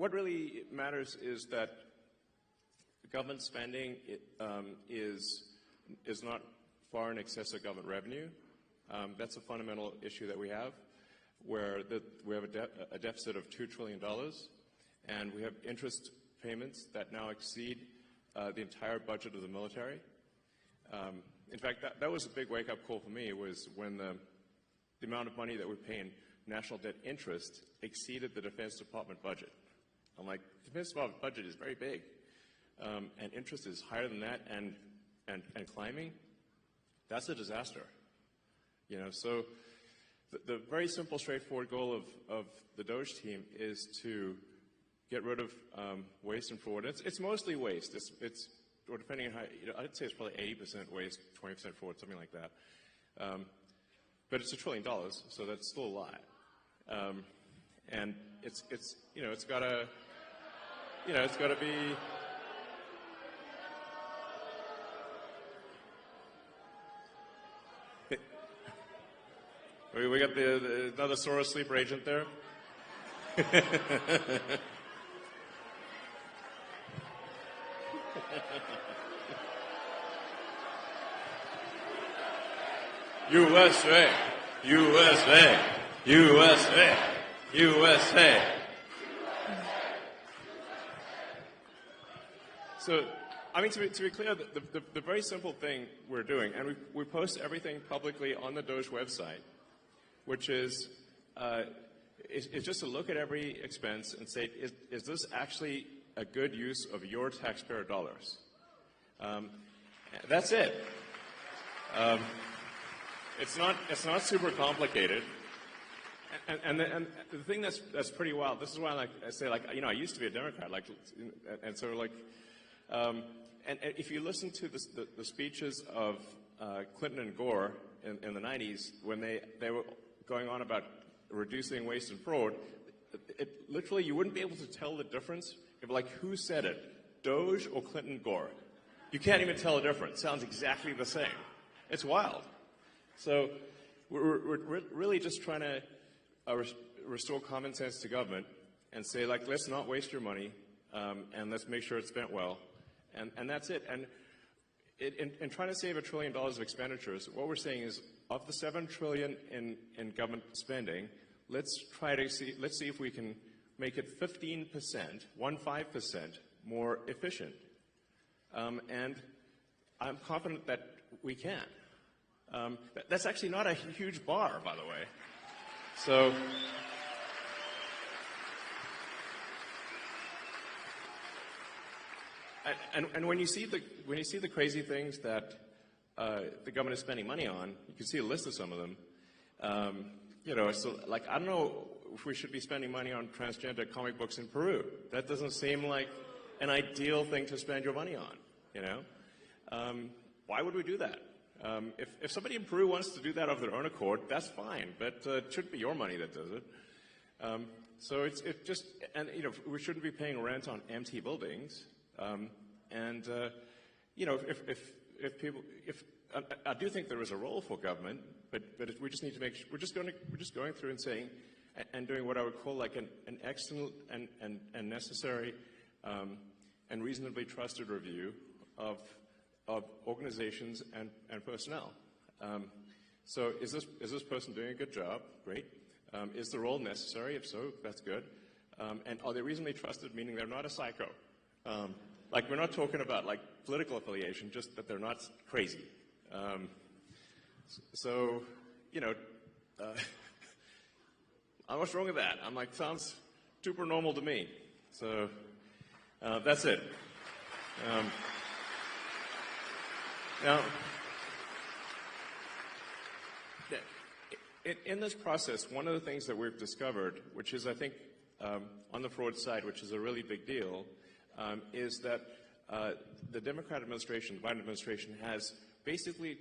what really matters is that government spending is not far in excess of government revenue. That's a fundamental issue that we have, where we have a deficit of $2 trillion, and we have interest payments that now exceed the entire budget of the military. In fact, that was a big wake-up call for me, was when the amount of money that we pay in national debt interest exceeded the Defense Department budget. I'm like, the Defense Department budget is very big, and interest is higher than that and climbing. That's a disaster. So the very simple, straightforward goal of the Doge team is to get rid of waste and fraud. It's mostly waste. Or depending on how, I'd say it's probably 80% waste, 20% fraud, something like that. But it's $1 trillion, so that's still a lot. And it's got to be. We got another Soros sleeper agent there. USA, USA, USA, USA. So, I mean, to be clear, the very simple thing we're doing, and we post everything publicly on the Doge website, which is just to look at every expense and say, is this actually a good use of your taxpayer dollars? That's it. It's not super complicated. And the thing that's pretty wild. This is why I say I used to be a Democrat, and so and if you listen to the speeches of Clinton and Gore in the 90s, when they were going on about reducing waste and fraud, literally you wouldn't be able to tell the difference if who said it, Doge or Clinton Gore. You can't even tell the difference. Sounds exactly the same. It's wild. So we're really just trying to restore common sense to government and say, let's not waste your money, and let's make sure it's spent well, and that's it. And in trying to save $1 trillion of expenditures, what we're saying is, of the $7 trillion in government spending, let's see if we can make it 15%, 15% more efficient. And I'm confident that we can. That's actually not a huge bar, by the way. So, and when you see the crazy things that the government is spending money on, you can see a list of some of them. So I don't know if we should be spending money on transgender comic books in Peru. That doesn't seem like an ideal thing to spend your money on. Why would we do that? If somebody in Peru wants to do that of their own accord, that's fine, but it shouldn't be your money that does it. So it's just, and we shouldn't be paying rent on empty buildings. If I do think there is a role for government, but we just need to make sure we're just going through and saying and doing what I would call an excellent and necessary and reasonably trusted review of organizations and personnel. So is this person doing a good job? Great. Is the role necessary? If so, that's good. And are they reasonably trusted, meaning they're not a psycho? We're not talking about political affiliation, just that they're not crazy. What's wrong with that? I'm sounds super normal to me. So that's it. Now, in this process, one of the things that we've discovered, which is, I think, on the fraud side, which is a really big deal, is that the Democrat administration, the Biden administration, has basically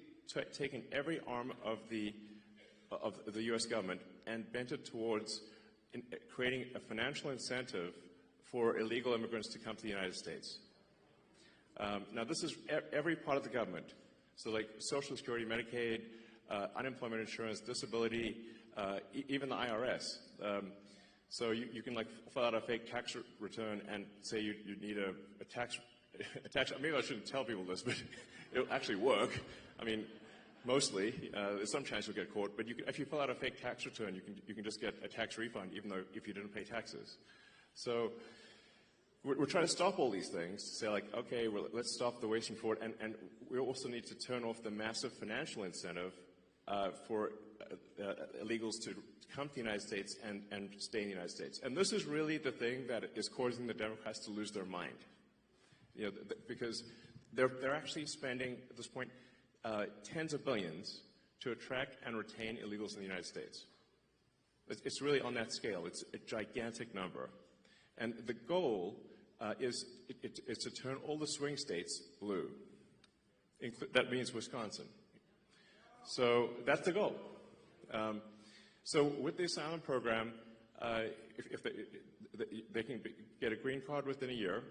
taken every arm of the U.S. government and bent it towards creating a financial incentive for illegal immigrants to come to the United States. Now, this is every part of the government. So Social Security, Medicaid, unemployment insurance, disability, even the IRS. So you can like fill out a fake tax return and say you need a tax, maybe I shouldn't tell people this, but it'll actually work. I mean, mostly, there's some chance you'll get caught, but if you fill out a fake tax return, you can just get a tax refund even though if you didn't pay taxes. So we're trying to stop all these things, say like, okay, well, let's stop the waste and fraud, and we also need to turn off the massive financial incentive for illegals to come to the United States and stay in the United States. And this is really the thing that is causing the Democrats to lose their mind. You know, because they're actually spending, at this point, tens of billions to attract and retain illegals in the United States. It's really on that scale. It's a gigantic number. And the goal is to turn all the swing states blue. That means Wisconsin. So that's the goal. So with the asylum program, if they can get a green card within a year,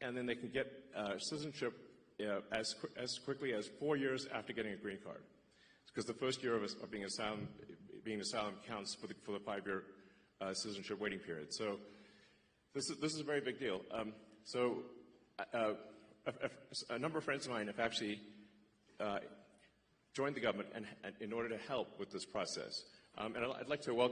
and then they can get citizenship as quickly as 4 years after getting a green card, because the first year of being asylum counts for the 5-year citizenship waiting period. So this is a very big deal. A number of friends of mine have actually joined the government in order to help with this process. And I'd like to welcome